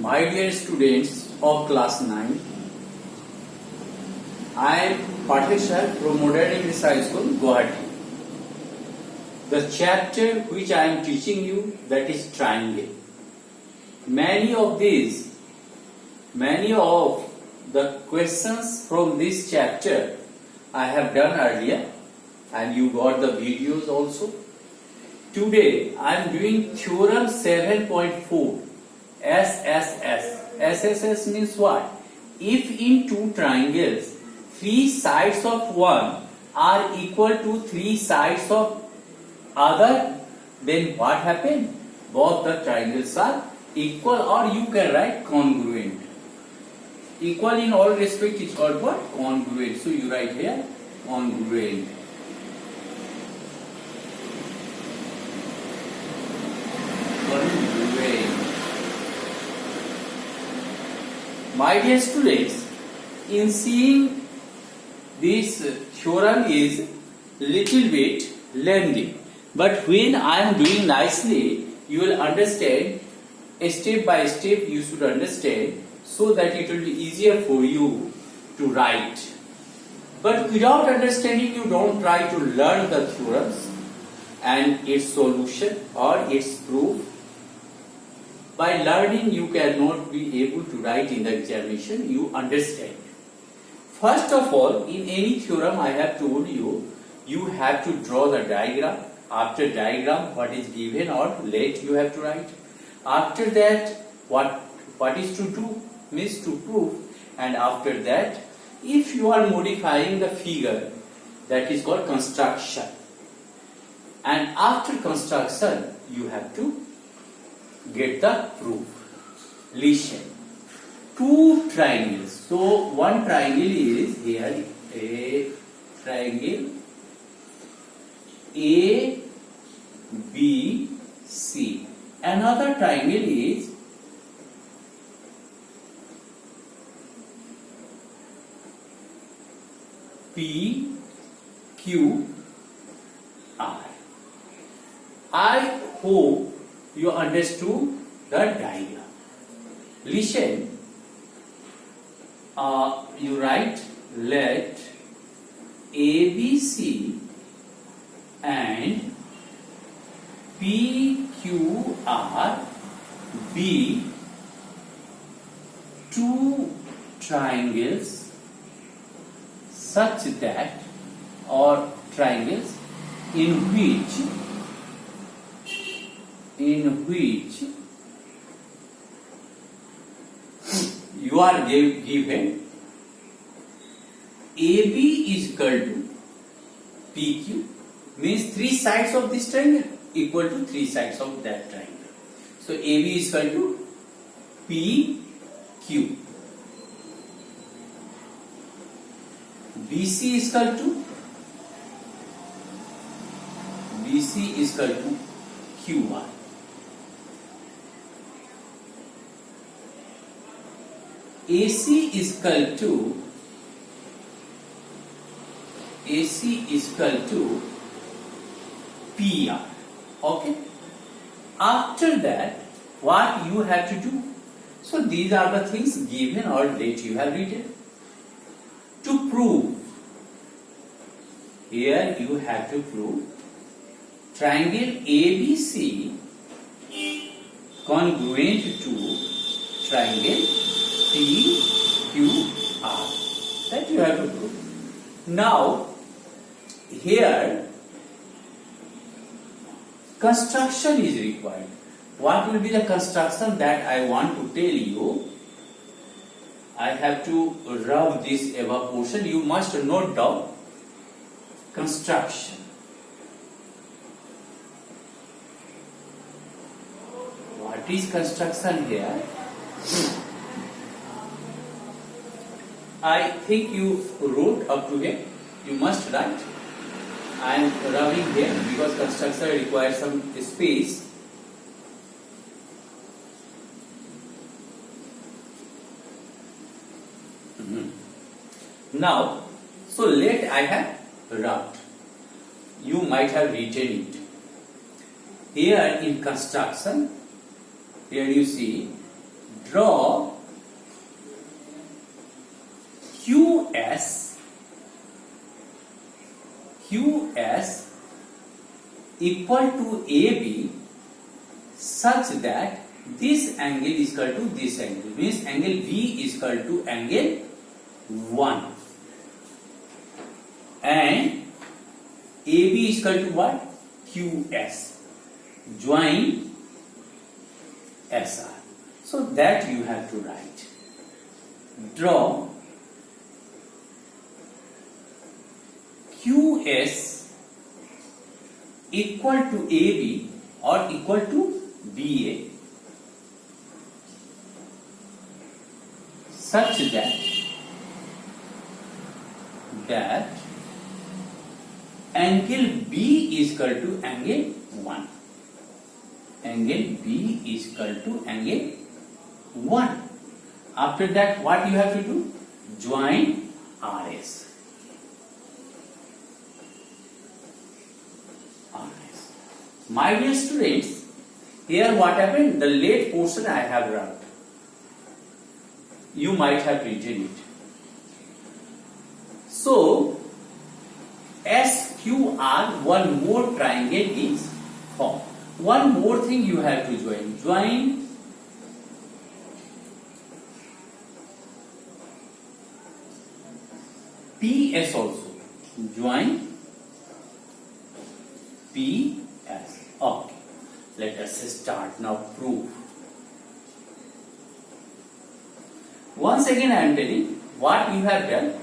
My dear students of class 9, I am Pathak Sir from Modern English High School, Guwahati. The chapter which I am teaching you, that is triangle. Many of the questions from this chapter I have done earlier, and you got the videos also. Today I am doing theorem 7.4. SSS. SSS means what? If in two triangles, three sides of one are equal to three sides of other, then what happens? Both the triangles are equal, or you can write congruent. Equal in all respect is called what? Congruent. So you write here congruent. My dear students, in seeing this theorem is little bit lengthy, but when I am doing nicely, you will understand step by step. You should understand so that it will be easier for you to write. But without understanding, you don't try to learn the theorems and its solution or its proof. By learning, you cannot be able to write in the examination. You understand. First of all, in any theorem, I have told you, you have to draw the diagram. After diagram, what is given or let you have to write. After that, what is to do means to prove. And after that, if you are modifying the figure, that is called construction. And after construction, you have to get the proof. Listen. Two triangles. So one triangle is here, a triangle A, B, C. Another triangle is P, Q, R. I hope you understood the diagram. Listen, you write let ABC and PQR be two triangles such that, or triangles in which you are given AB is equal to PQ, means three sides of this triangle equal to three sides of that triangle. So AB is equal to PQ. BC is equal to QR. AC is equal to PR. Okay. After that, what you have to do? So these are the things given or that you have written. To prove, here you have to prove triangle ABC congruent to triangle PQR. That you have to prove. Now, here construction is required. What will be the construction that I want to tell you? I have to rub this above portion. You must note down construction. What is construction here? I think you wrote up to here. You must write. I am rubbing here because construction requires some space. Now, so let I have rubbed. You might have written it. Here in construction, here you see draw QS equal to AB such that this angle is equal to this angle, means angle V is equal to angle 1 and AB is equal to what? QS. Join SR. So that you have to write. Draw QS equal to AB or equal to BA such that angle B is equal to angle 1. Angle B is equal to angle 1. After that, what you have to do? Join RS. My dear students, here what happened? The late portion I have run. You might have written it. So, SQR, one more triangle is formed. One more thing you have to join. Join PS also. Join PS. Okay. Let us start now. Proof. Once again I am telling what you have done.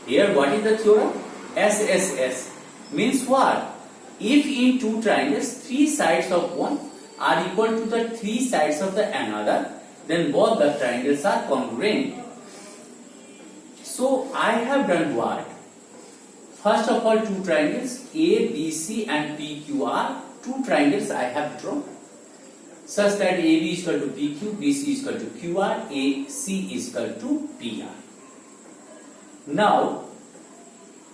Here what is the theorem? SSS means what? If in two triangles, three sides of one are equal to the three sides of the another, then both the triangles are congruent. So I have done what? First of all, two triangles A, B, C and PQR. Two triangles I have drawn such that AB is equal to PQ, BC is equal to QR, AC is equal to PR. Now,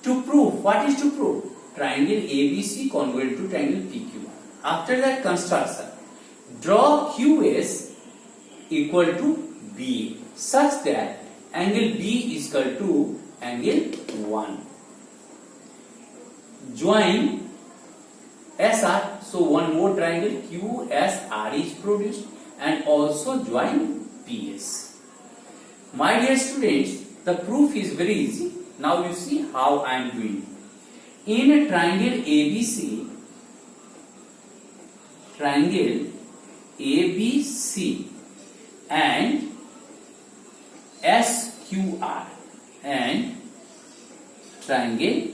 to prove, what is to prove? Triangle ABC congruent to triangle PQR. After that construction, draw QS equal to BA such that angle B is equal to angle 1. Join SR. So one more triangle QSR is produced and also join PS. My dear students, the proof is very easy. Now you see how I am doing. In a triangle ABC and SQR and triangle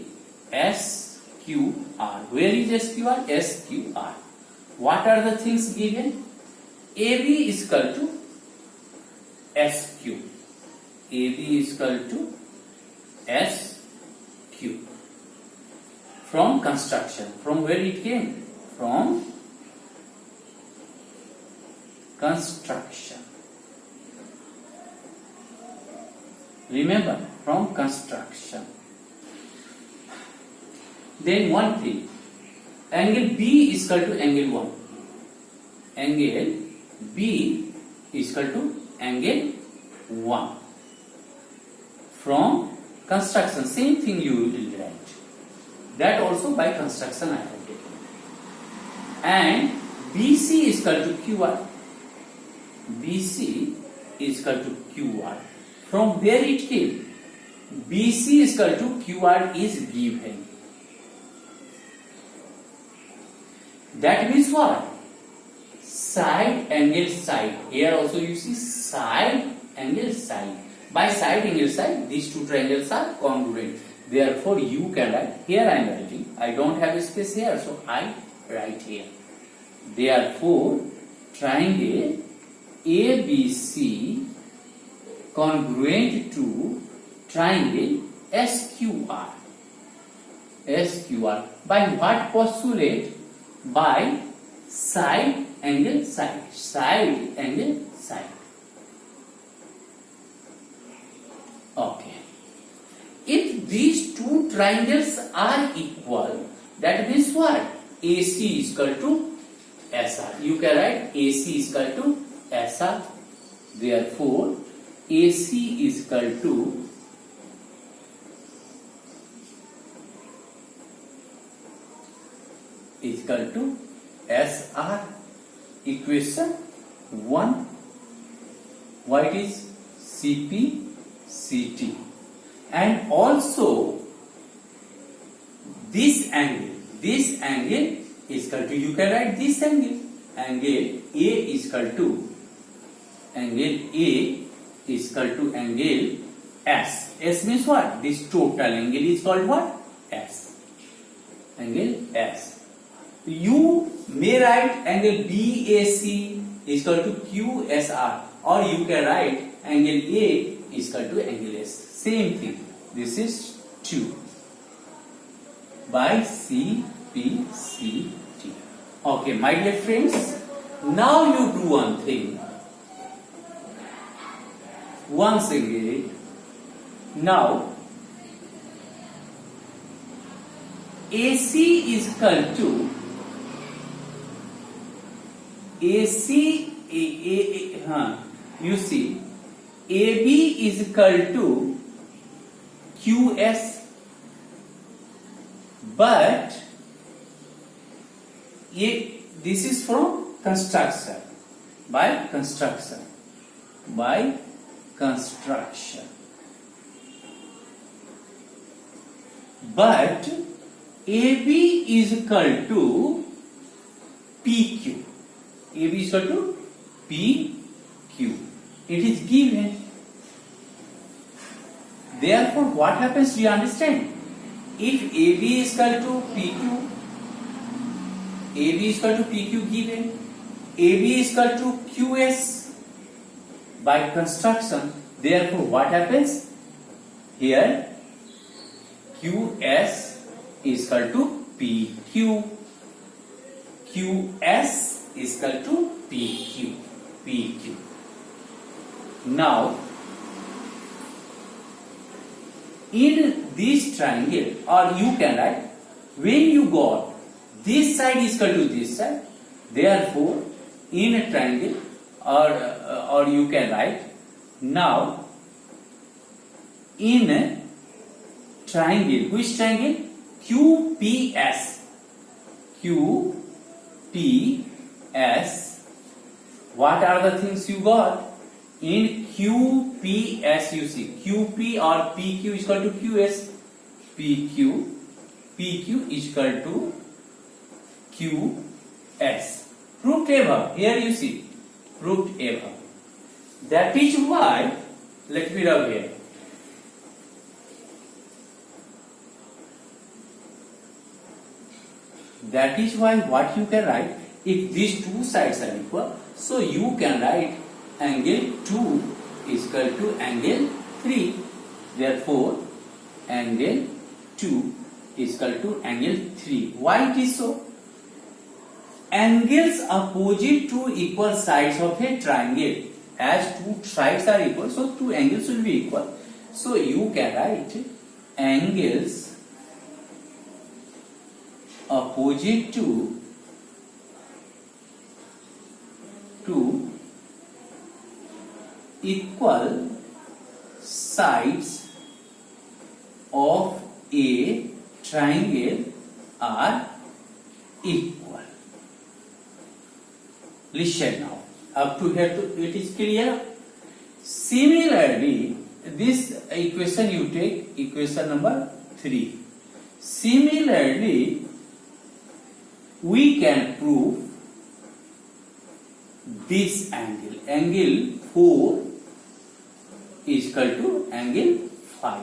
SQR. Where is SQR? SQR. What are the things given? AB is equal to SQ. AB is equal to SQ. From construction. From where it came? From construction. Remember, from construction. Then one thing, angle B is equal to angle 1. Angle B is equal to angle 1. From construction, same thing you will write. That also by construction I have taken. And BC is equal to QR. BC is equal to QR. From where it came? BC is equal to QR is given. That means what? Side angle side. Here also you see side angle side. By side angle side, these two triangles are congruent. Therefore, you can write. Here I am writing. I don't have a space here, so I write here. Therefore, triangle ABC congruent to triangle SQR. SQR. By what postulate? By side angle side. Side angle side. Okay. If these two triangles are equal, that means what? AC is equal to SR. You can write AC is equal to SR. Therefore, AC is equal to SR. Equation 1. What is CP CT? And also this angle is equal to, you can write this angle A is equal to angle S. S means what? This total angle is called what? S. Angle S. You may write angle BAC is equal to QSR, or you can write angle A is equal to angle S. Same thing. This is 2 by CPCT. Okay, my dear friends, now you do one thing. Once again, now AC is equal to you see, AB is equal to QS, but this is from construction, by construction. But AB is equal to PQ. AB is equal to PQ. It is given. Therefore, what happens? Do you understand? If AB is equal to PQ, AB is equal to PQ given, AB is equal to QS by construction. Therefore, what happens? Here, QS is equal to PQ. QS is equal to PQ. Now, in this triangle, or you can write, when you got this side is equal to this side, therefore, in a triangle, or you can write, now, in a triangle, which triangle? QPS. What are the things you got? In QPS, you see, QP or PQ is equal to QS. PQ is equal to QS. Proved above. Here you see, proved above. That is why, let me rub here. That is why what you can write, if these two sides are equal, so you can write angle 2 is equal to angle 3. Therefore, angle 2 is equal to angle 3. Why it is so? Angles opposite to equal sides of a triangle. As two sides are equal, so two angles will be equal. So you can write angles opposite to equal sides of a triangle are equal. Listen now. Up to here it is clear. Similarly, this equation you take equation number 3. Similarly, we can prove this angle. Angle 4 is equal to angle 5.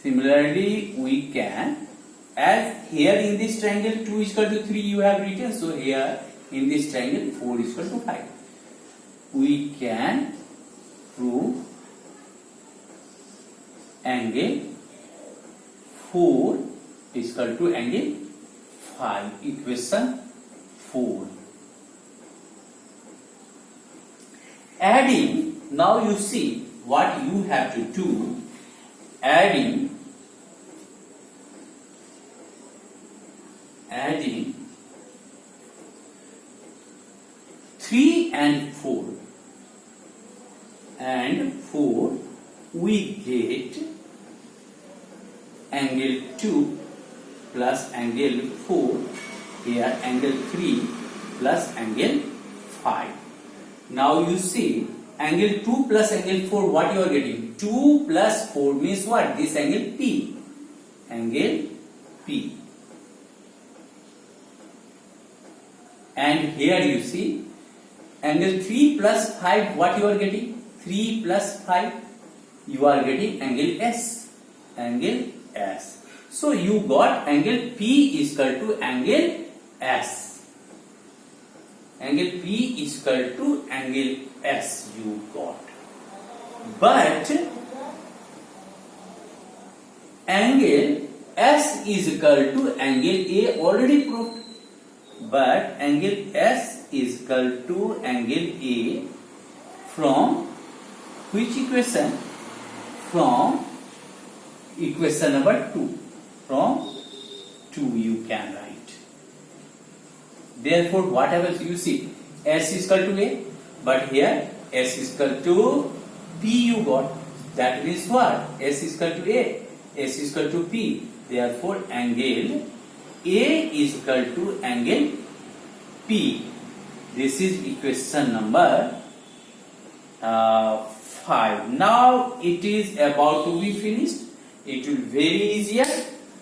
Similarly, we can, as here in this triangle 2 is equal to 3 you have written, so here in this triangle 4 is equal to 5. We can prove angle 4 is equal to angle 5. Equation 4. Adding, now you see what you have to do. Adding 3 and 4. and 4, we get angle 2 plus angle 4, here angle 3 plus angle 5. Now you see angle 2 plus angle 4, what you are getting? 2 plus 4 means what? This angle P. Angle P. And here you see angle 3 plus 5, what you are getting? 3 plus 5, you are getting angle S. Angle S. So you got angle P is equal to angle S. Angle P is equal to angle S you got. But angle S is equal to angle A, already proved. But angle S is equal to angle A from which equation? From equation number 2. From 2 you can write. Therefore, whatever you see, S is equal to A, but here S is equal to P you got. That means what? S is equal to A, S is equal to P. Therefore, angle A is equal to angle P. This is equation number 5. Now it is about to be finished. It will be very easier.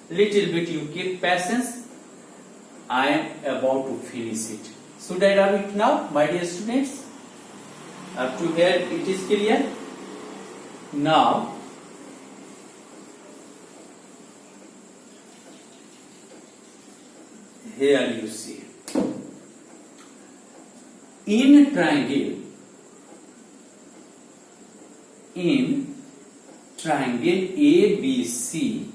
Little bit you keep patience. I am about to finish it. Should I rub it now, my dear students? Up to here it is clear. Now here you see, in triangle ABC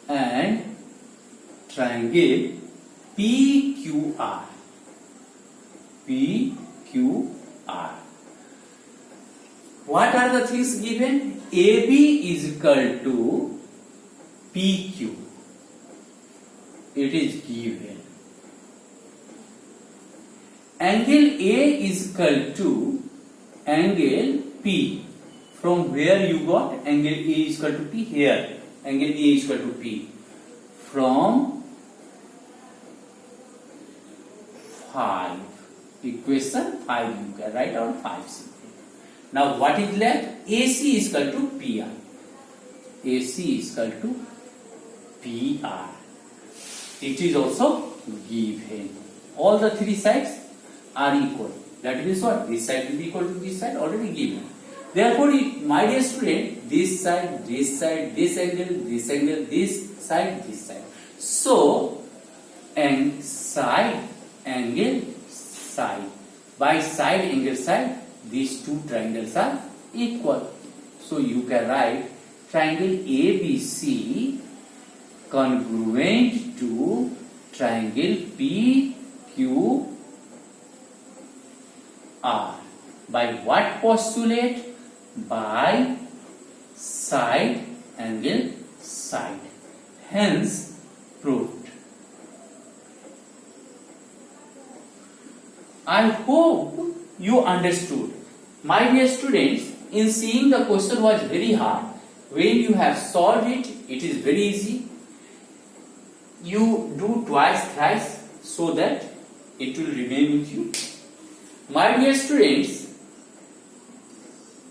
and triangle PQR. What are the things given? AB is equal to PQ. It is given. Angle A is equal to angle P. From where you got angle A is equal to P? Here. Angle A is equal to P. From 5. Equation 5 you can write down 5 simply. Now what is left? AC is equal to PR. AC is equal to PR. It is also given. All the three sides are equal. That means what? This side will be equal to this side, already given. Therefore, my dear student, this side, this angle, this angle, this side. So, and side, angle, side. By side, angle, side, these two triangles are equal. So, you can write triangle ABC congruent to triangle PQR. By what postulate? By side, angle, side. Hence, proved. I hope you understood. My dear students, in seeing the question was very hard. When you have solved it, it is very easy. You do twice, thrice, so that it will remain with you. My dear students,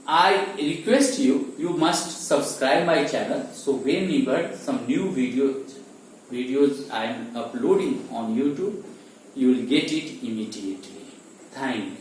I request you, you must subscribe my channel. So whenever some new videos I am uploading on YouTube, you will get it immediately. Thank you.